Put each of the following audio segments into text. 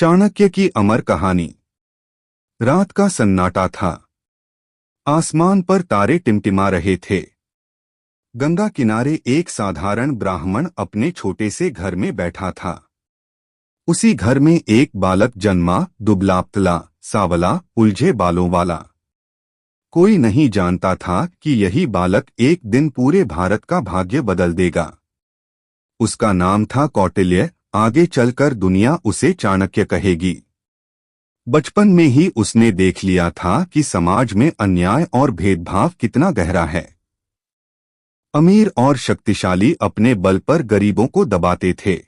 चाणक्य की अमर कहानी। रात का सन्नाटा था। आसमान पर तारे टिमटिमा रहे थे। गंगा किनारे एक साधारण ब्राह्मण अपने छोटे से घर में बैठा था। उसी घर में एक बालक जन्मा, दुबला-पतला, सावला, उलझे बालों वाला। कोई नहीं जानता था कि यही बालक एक दिन पूरे भारत का भाग्य बदल देगा। उसका नाम था कौटिल्य। आगे चलकर दुनिया उसे चाणक्य कहेगी। बचपन में ही उसने देख लिया था कि समाज में अन्याय और भेदभाव कितना गहरा है। अमीर और शक्तिशाली अपने बल पर गरीबों को दबाते थे।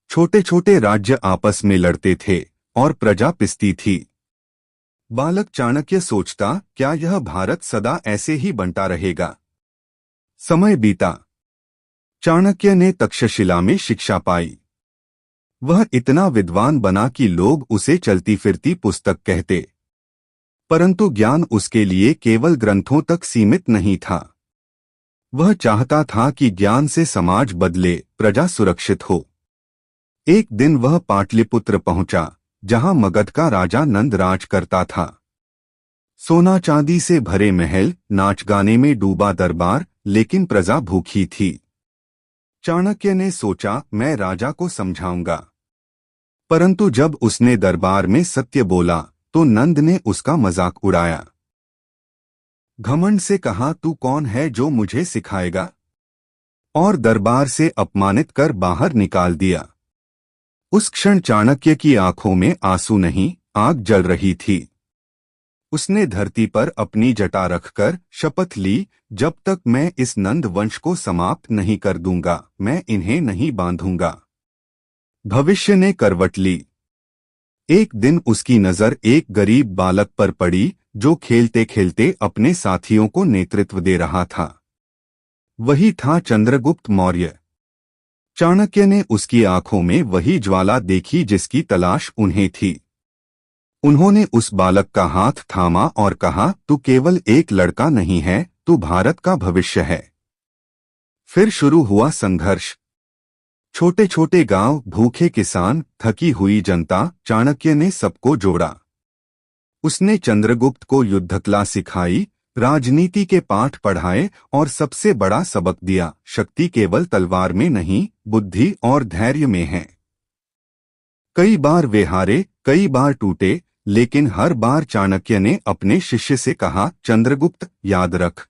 छोटे छोटे राज्य आपस में लड़ते थे और प्रजा पिसती थी। बालक चाणक्य सोचता, क्या यह भारत सदा ऐसे ही बंटा रहेगा? समय बीता। चाणक्य ने तक्षशिला में शिक्षा पाई। वह इतना विद्वान बना कि लोग उसे चलती फिरती पुस्तक कहते। परंतु ज्ञान उसके लिए केवल ग्रंथों तक सीमित नहीं था। वह चाहता था कि ज्ञान से समाज बदले, प्रजा सुरक्षित हो। एक दिन वह पाटलिपुत्र पहुंचा, जहां मगध का राजा नंद राज करता था। सोना चांदी से भरे महल, नाच गाने में डूबा दरबार, लेकिन प्रजा भूखी थी। चाणक्य ने सोचा, मैं राजा को समझाऊंगा। परंतु जब उसने दरबार में सत्य बोला तो नंद ने उसका मजाक उड़ाया। घमंड से कहा, तू कौन है जो मुझे सिखाएगा? और दरबार से अपमानित कर बाहर निकाल दिया। उस क्षण चाणक्य की आंखों में आंसू नहीं, आग जल रही थी। उसने धरती पर अपनी जटा रखकर शपथ ली, जब तक मैं इस नंद वंश को समाप्त नहीं कर दूंगा, मैं इन्हें नहीं बांधूंगा। भविष्य ने करवट ली। एक दिन उसकी नजर एक गरीब बालक पर पड़ी, जो खेलते खेलते अपने साथियों को नेतृत्व दे रहा था। वही था चंद्रगुप्त मौर्य। चाणक्य ने उसकी आंखों में वही ज्वाला देखी जिसकी तलाश उन्हें थी। उन्होंने उस बालक का हाथ थामा और कहा, तू केवल एक लड़का नहीं है, तू भारत का भविष्य है। फिर शुरू हुआ संघर्ष। छोटे छोटे गांव, भूखे किसान, थकी हुई जनता। चाणक्य ने सबको जोड़ा। उसने चंद्रगुप्त को युद्धकला सिखाई, राजनीति के पाठ पढ़ाए और सबसे बड़ा सबक दिया, शक्ति केवल तलवार में नहीं, बुद्धि और धैर्य में है। कई बार वे हारे, कई बार टूटे, लेकिन हर बार चाणक्य ने अपने शिष्य से कहा, चंद्रगुप्त, याद रख,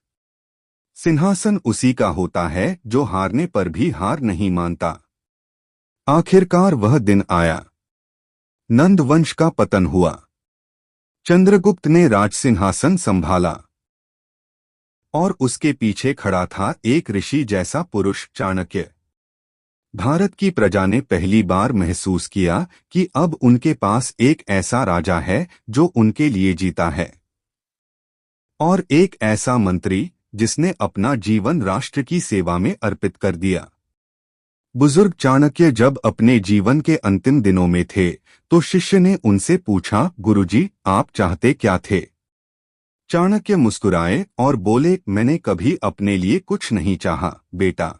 सिंहासन उसी का होता है जो हारने पर भी हार नहीं मानता। आखिरकार वह दिन आया। नंद वंश का पतन हुआ। चंद्रगुप्त ने राजसिंहासन संभाला और उसके पीछे खड़ा था एक ऋषि जैसा पुरुष, चाणक्य। भारत की प्रजा ने पहली बार महसूस किया कि अब उनके पास एक ऐसा राजा है जो उनके लिए जीता है, और एक ऐसा मंत्री जिसने अपना जीवन राष्ट्र की सेवा में अर्पित कर दिया। बुजुर्ग चाणक्य जब अपने जीवन के अंतिम दिनों में थे तो शिष्य ने उनसे पूछा, गुरुजी, आप चाहते क्या थे? चाणक्य मुस्कुराए और बोले, मैंने कभी अपने लिए कुछ नहीं चाहा, बेटा।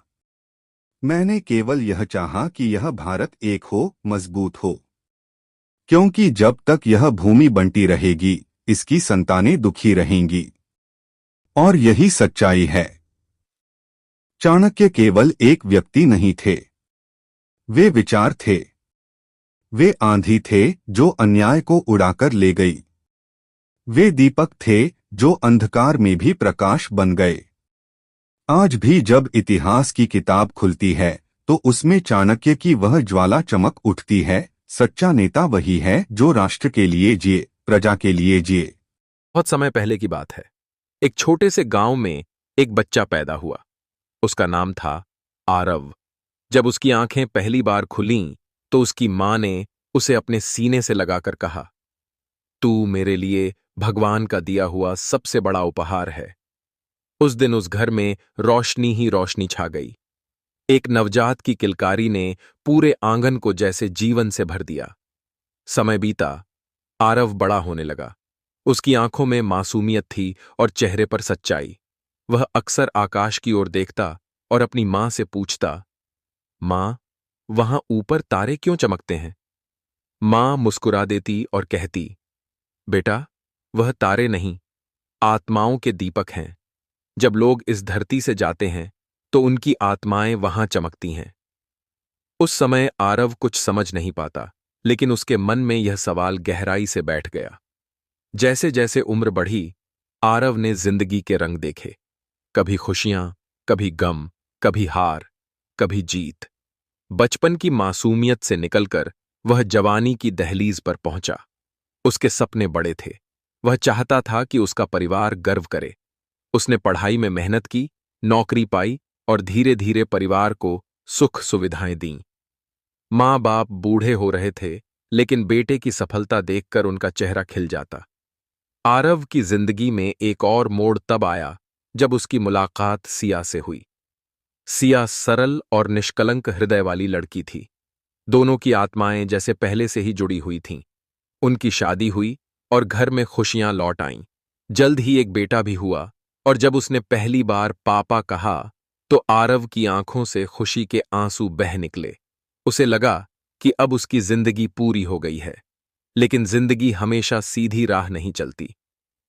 मैंने केवल यह चाहा कि यह भारत एक हो, मजबूत हो। क्योंकि जब तक यह भूमि बंटी रहेगी, इसकी संतानें दुखी रहेंगी। और यही सच्चाई है। चाणक्य केवल एक व्यक्ति नहीं थे, वे विचार थे। वे आंधी थे जो अन्याय को उड़ाकर ले गई। वे दीपक थे जो अंधकार में भी प्रकाश बन गए। आज भी जब इतिहास की किताब खुलती है तो उसमें चाणक्य की वह ज्वाला चमक उठती है। सच्चा नेता वही है जो राष्ट्र के लिए जिए, प्रजा के लिए जिए। बहुत समय पहले की बात है। एक छोटे से गांव में एक बच्चा पैदा हुआ। उसका नाम था आरव। जब उसकी आंखें पहली बार खुलीं तो उसकी मां ने उसे अपने सीने से लगाकर कहा, तू मेरे लिए भगवान का दिया हुआ सबसे बड़ा उपहार है। उस दिन उस घर में रोशनी ही रोशनी छा गई। एक नवजात की किलकारी ने पूरे आंगन को जैसे जीवन से भर दिया। समय बीता, आरव बड़ा होने लगा। उसकी आंखों में मासूमियत थी और चेहरे पर सच्चाई। वह अक्सर आकाश की ओर देखता और अपनी मां से पूछता, मां, वहां ऊपर तारे क्यों चमकते हैं? मां मुस्कुरा देती और कहती, बेटा, वह तारे नहीं, आत्माओं के दीपक हैं। जब लोग इस धरती से जाते हैं तो उनकी आत्माएं वहां चमकती हैं। उस समय आरव कुछ समझ नहीं पाता, लेकिन उसके मन में यह सवाल गहराई से बैठ गया। जैसे जैसे उम्र बढ़ी, आरव ने जिंदगी के रंग देखे। कभी खुशियां, कभी गम, कभी हार, कभी जीत। बचपन की मासूमियत से निकलकर वह जवानी की दहलीज पर पहुंचा। उसके सपने बड़े थे। वह चाहता था कि उसका परिवार गर्व करे। उसने पढ़ाई में मेहनत की, नौकरी पाई और धीरे धीरे परिवार को सुख सुविधाएं दीं। माँ बाप बूढ़े हो रहे थे, लेकिन बेटे की सफलता देखकर उनका चेहरा खिल जाता। आरव की जिंदगी में एक और मोड़ तब आया जब उसकी मुलाकात सिया से हुई। सिया सरल और निष्कलंक हृदय वाली लड़की थी। दोनों की आत्माएं जैसे पहले से ही जुड़ी हुई थीं। उनकी शादी हुई और घर में खुशियां लौट आईं। जल्द ही एक बेटा भी हुआ, और जब उसने पहली बार पापा कहा तो आरव की आंखों से खुशी के आंसू बह निकले। उसे लगा कि अब उसकी जिंदगी पूरी हो गई है। लेकिन जिंदगी हमेशा सीधी राह नहीं चलती।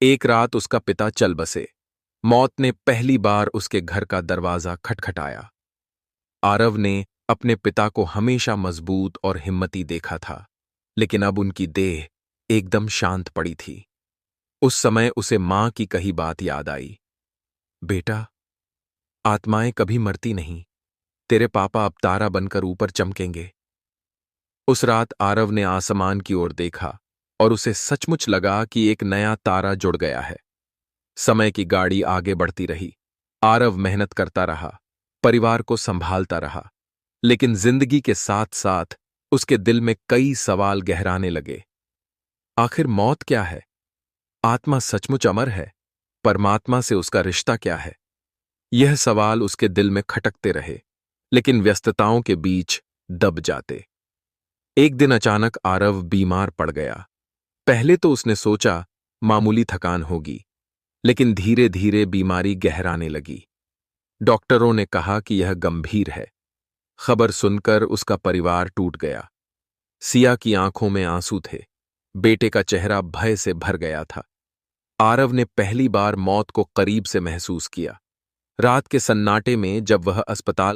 एक रात उसका पिता चल बसे। मौत ने पहली बार उसके घर का दरवाजा खटखटाया। आरव ने अपने पिता को हमेशा मजबूत और हिम्मती देखा था, लेकिन अब उनकी देह एकदम शांत पड़ी थी। उस समय उसे मां की कही बात याद आई, बेटा, आत्माएं कभी मरती नहीं। तेरे पापा अब तारा बनकर ऊपर चमकेंगे। उस रात आरव ने आसमान की ओर देखा और उसे सचमुच लगा कि एक नया तारा जुड़ गया है। समय की गाड़ी आगे बढ़ती रही। आरव मेहनत करता रहा, परिवार को संभालता रहा, लेकिन जिंदगी के साथ साथ उसके दिल में कई सवाल गहराने लगे। आखिर मौत क्या है? आत्मा सचमुच अमर है? परमात्मा से उसका रिश्ता क्या है? यह सवाल उसके दिल में खटकते रहे, लेकिन व्यस्तताओं के बीच दब जाते। एक दिन अचानक आरव बीमार पड़ गया। पहले तो उसने सोचा मामूली थकान होगी, लेकिन धीरे धीरे बीमारी गहराने लगी। डॉक्टरों ने कहा कि यह गंभीर है। खबर सुनकर उसका परिवार टूट गया। सिया की आंखों में आंसू थे। बेटे का चेहरा भय से भर गया था। आरव ने पहली बार मौत को करीब से महसूस किया। रात के सन्नाटे में जब वह अस्पताल